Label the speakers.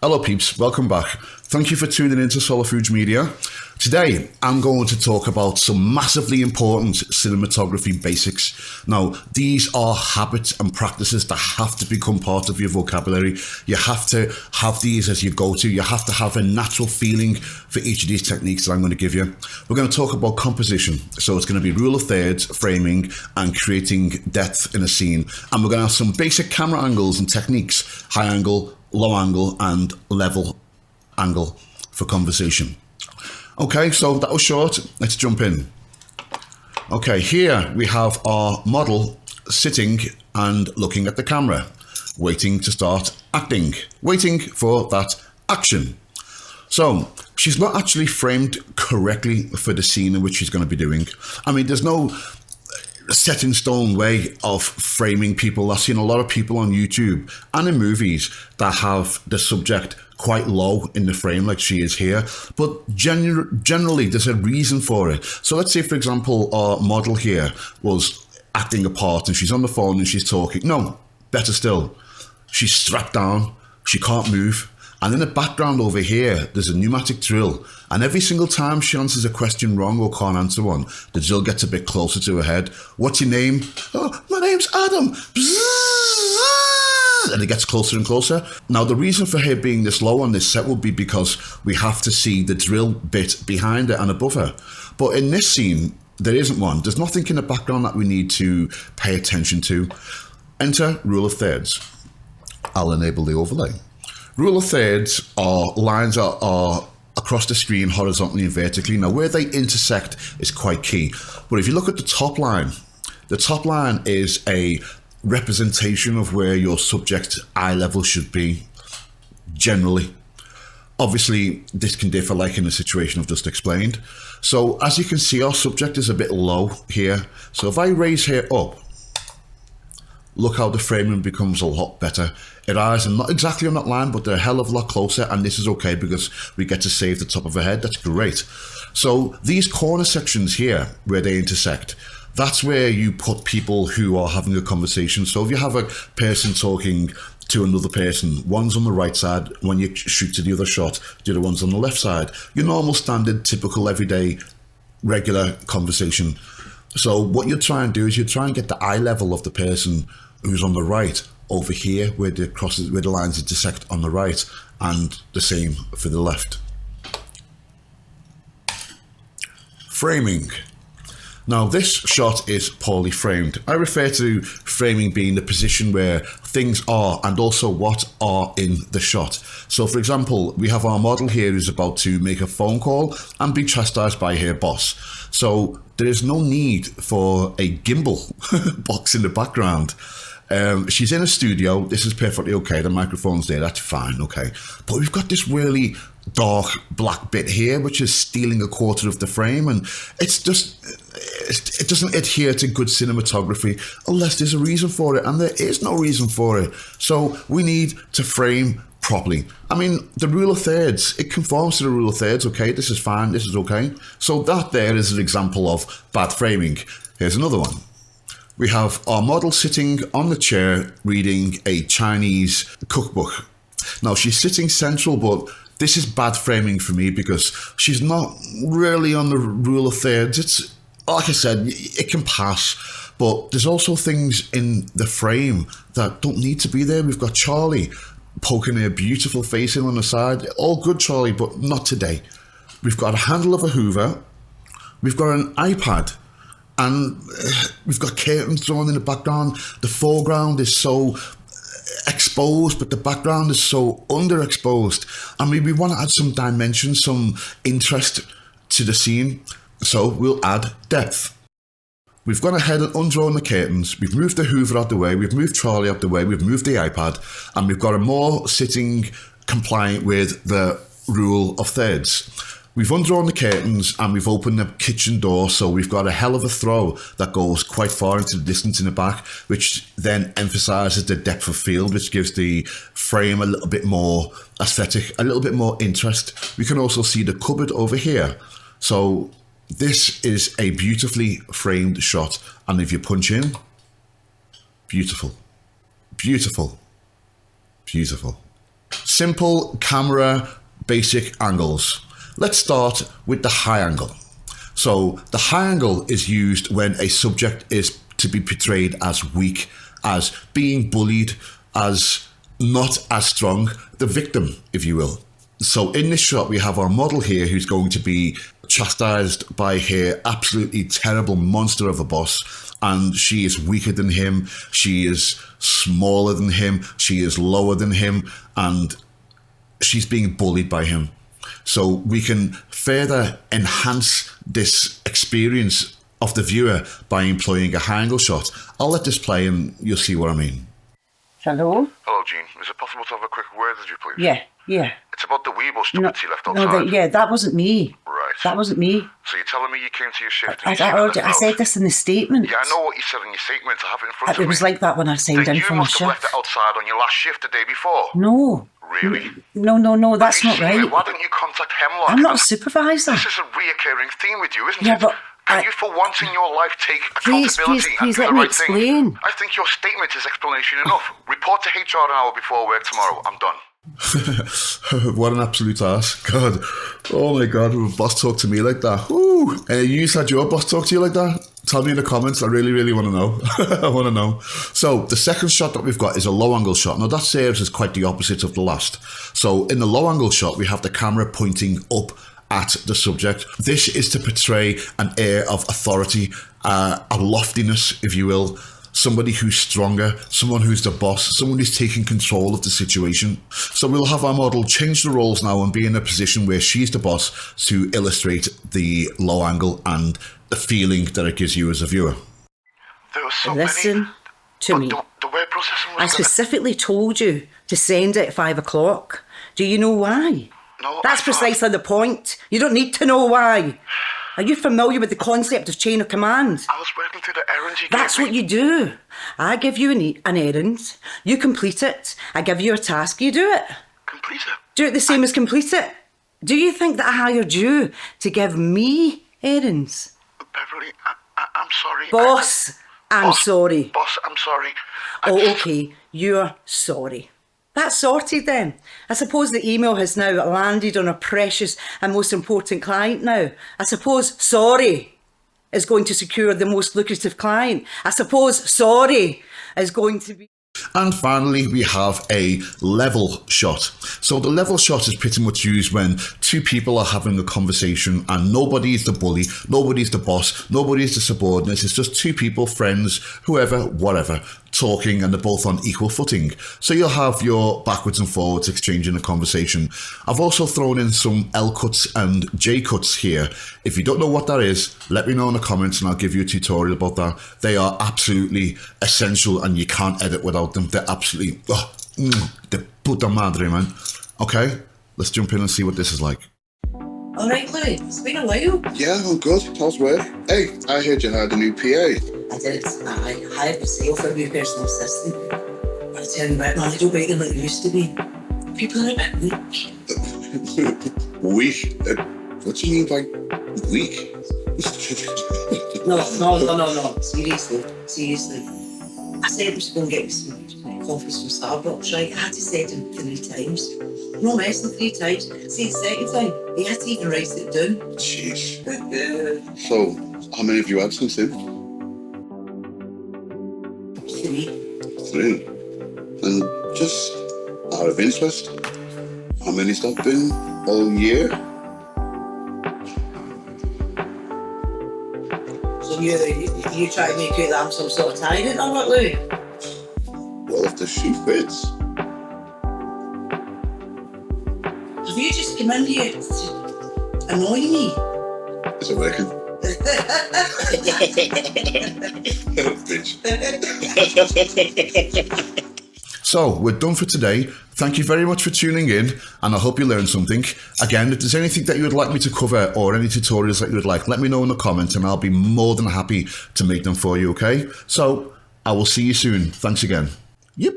Speaker 1: Hello peeps, welcome back. Thank you for tuning into Solar Foods Media. Today, I'm going to talk about some massively important cinematography basics. Now, these are habits and practices that have to become part of your vocabulary. You have to have these as your go-to. You have to have a natural feeling for each of these techniques that I'm going to give you. We're going to talk about composition. So it's going to be rule of thirds, framing, and creating depth in a scene. And we're going to have some basic camera angles and techniques, high angle, low angle, and level angle for conversation. Okay, so that was short. Let's jump in. Okay, here we have our model sitting and looking at the camera, waiting to start acting, waiting for that action. So she's not actually framed correctly for the scene in which she's going to be doing. I mean, there's no set in stone way of framing people. I've seen a lot of people on YouTube and in movies that have the subject quite low in the frame like she is here, but generally there's a reason for it. So let's say, for example, our model here was acting a part and she's on the phone and she's talking. No, better still, she's strapped down, she can't move. And in the background over here, there's a pneumatic drill. And every single time she answers a question wrong or can't answer one, the drill gets a bit closer to her head. What's your name? Oh, my name's Adam. And it gets closer and closer. Now, the reason for her being this low on this set will be because we have to see the drill bit behind her and above her. But in this scene, there isn't one. There's nothing in the background that we need to pay attention to. Enter rule of thirds. I'll enable the overlay. Rule of thirds are lines that are across the screen horizontally and vertically. Now, where they intersect is quite key. But if you look at the top line is a representation of where your subject eye level should be, generally. Obviously, this can differ like in the situation I've just explained. So as you can see, our subject is a bit low here. So if I raise her up, look how the framing becomes a lot better. Her eyes are not exactly on that line, but they're a hell of a lot closer, and this is okay because we get to save the top of her head. That's great. So these corner sections here, where they intersect, that's where you put people who are having a conversation. So if you have a person talking to another person, one's on the right side, when you shoot to the other shot, the other one's on the left side. Your normal, standard, typical, everyday, regular conversation. So what you'll try and do is you try and get the eye level of the person who's on the right over here where the lines intersect on the right, and the same for the left. Framing. Now this shot is poorly framed. I refer to framing being the position where things are and also what are in the shot. So for example, we have our model here who's about to make a phone call and be chastised by her boss. So there is no need for a gimbal box in the background. She's in a studio. This is perfectly okay. The microphone's there. That's fine. Okay. But we've got this really dark black bit here, which is stealing a quarter of the frame. And it's just, it doesn't adhere to good cinematography unless there's a reason for it. And there is no reason for it. So we need to frame properly. I mean, the rule of thirds, it conforms to the rule of thirds. Okay. This is fine. This is okay. So that there is an example of bad framing. Here's another one. We have our model sitting on the chair reading a Chinese cookbook. Now she's sitting central, but this is bad framing for me because she's not really on the rule of thirds. It's, like I said, it can pass, but there's also things in the frame that don't need to be there. We've got Charlie poking her beautiful face in on the side. All good, Charlie, but not today. We've got a handle of a Hoover. We've got an iPad. And we've got curtains drawn in the background. The foreground is so exposed, but the background is so underexposed. I mean, we want to add some dimension, some interest to the scene. So we'll add depth. We've gone ahead and undrawn the curtains. We've moved the Hoover out the way. We've moved Charlie out the way. We've moved the iPad. And we've got a more sitting compliant with the rule of thirds. We've undrawn the curtains and we've opened the kitchen door, so we've got a hell of a throw that goes quite far into the distance in the back, which then emphasises the depth of field, which gives the frame a little bit more aesthetic, a little bit more interest. We can also see the cupboard over here. So this is a beautifully framed shot, and if you punch in, beautiful, beautiful, beautiful. Simple camera, basic angles. Let's start with the high angle. So the high angle is used when a subject is to be portrayed as weak, as being bullied, as not as strong, the victim, if you will. So in this shot, we have our model here who's going to be chastised by her absolutely terrible monster of a boss. And she is weaker than him. She is smaller than him. She is lower than him. And she's being bullied by him. So we can further enhance this experience of the viewer by employing a high angle shot. I'll let this play and you'll see what I mean.
Speaker 2: Hello?
Speaker 3: Hello, Jean. Is it possible to have a quick word with you, please?
Speaker 2: Yeah.
Speaker 3: It's about the Weeble stupidity left outside.
Speaker 2: That wasn't me.
Speaker 3: Right.
Speaker 2: That wasn't me.
Speaker 3: So you're telling me you came to your shift and
Speaker 2: I said this in the statement.
Speaker 3: Yeah, I know what you said in your statement. I have it in front of me.
Speaker 2: It was like that when I signed
Speaker 3: then
Speaker 2: in for my
Speaker 3: you must have left
Speaker 2: shift.
Speaker 3: it outside on your last shift the day before.
Speaker 2: No.
Speaker 3: Really?
Speaker 2: No, that's
Speaker 3: Have you
Speaker 2: not
Speaker 3: seen
Speaker 2: right.
Speaker 3: it? Why didn't you contact Hemlock?
Speaker 2: I'm not a supervisor.
Speaker 3: This is a reoccurring theme with you, isn't
Speaker 2: Yeah,
Speaker 3: it?
Speaker 2: but
Speaker 3: Can you, for once in your life, take accountability and do
Speaker 2: let
Speaker 3: the
Speaker 2: me
Speaker 3: right
Speaker 2: explain.
Speaker 3: thing? I think your statement is explanation enough. Report to HR an hour before work tomorrow. I'm done.
Speaker 1: What an absolute ass. God. Oh my God, would a boss talk to me like that? Ooh. You had your boss talk to you like that? Tell me in the comments. I really, really want to know. I want to know. So the second shot that we've got is a low angle shot. Now that serves as quite the opposite of the last. So in the low angle shot, we have the camera pointing up at the subject. This is to portray an air of authority, a loftiness, if you will. Somebody who's stronger, someone who's the boss, someone who's taking control of the situation. So we'll have our model change the roles now and be in a position where she's the boss to illustrate the low angle and the feeling that it gives you as a viewer.
Speaker 3: There were so
Speaker 2: Listen to me.
Speaker 3: The word processing was
Speaker 2: I specifically told you to send it at 5 o'clock. Do you know why?
Speaker 3: No,
Speaker 2: That's precisely the point. You don't need to know why. Are you familiar with the concept of chain of command?
Speaker 3: I was working through the errands you
Speaker 2: That's
Speaker 3: gave
Speaker 2: what
Speaker 3: me.
Speaker 2: you do. I give you an errand, you complete it. I give you a task, you do it.
Speaker 3: Complete it.
Speaker 2: Do it the same as complete it. Do you think that I hired you to give me errands?
Speaker 3: Beverly, I'm sorry.
Speaker 2: Boss, I'm sorry.
Speaker 3: Boss, I'm sorry.
Speaker 2: Oh, okay, you're sorry. That's sorted then. I suppose the email has now landed on a precious and most important client now. I suppose sorry is going to secure the most lucrative client. I suppose sorry is going to be...
Speaker 1: And finally, we have a level shot. So the level shot is pretty much used when two people are having a conversation and nobody's the bully, nobody's the boss, nobody's the subordinate. It's just two people, friends, whoever, whatever, talking, and they're both on equal footing. So you'll have your backwards and forwards exchanging a conversation. I've also thrown in some L cuts and J cuts here. If you don't know what that is, let me know in the comments and I'll give you a tutorial about that. They are absolutely essential and you can't edit without them. They're absolutely, de puta madre, man. Okay, let's jump in and see what this is like.
Speaker 2: All right, Louis, it's been a while.
Speaker 4: Yeah, I'm good. How's work? Hey, I heard you hired a new PA.
Speaker 2: I did. I hired myself a new personal assistant. I tell you what, man, I don't make them like they used to be. People are a bit weak.
Speaker 4: Weak? What do you mean by weak?
Speaker 2: No. Seriously. I said I was going to get me some coffee from Starbucks, right? I had to say it 3 times. No messing 3 times. See, the second time, he had to even write it down.
Speaker 4: Jeez. So, how many have you had since then? 3. And just out of interest, how many's that been all year?
Speaker 2: So you try to make out that I'm some sort of tyrant or what, Lou?
Speaker 4: Well, if the shoe fits.
Speaker 2: Have you just come in here to annoy me?
Speaker 4: Is it working? Bitch.
Speaker 1: So we're done for today. Thank you very much for tuning in and I hope you learned something. Again, if there's anything that you would like me to cover or any tutorials that you would like, let me know in the comments and I'll be more than happy to make them for you, okay? So I will see you soon. Thanks again. Yep.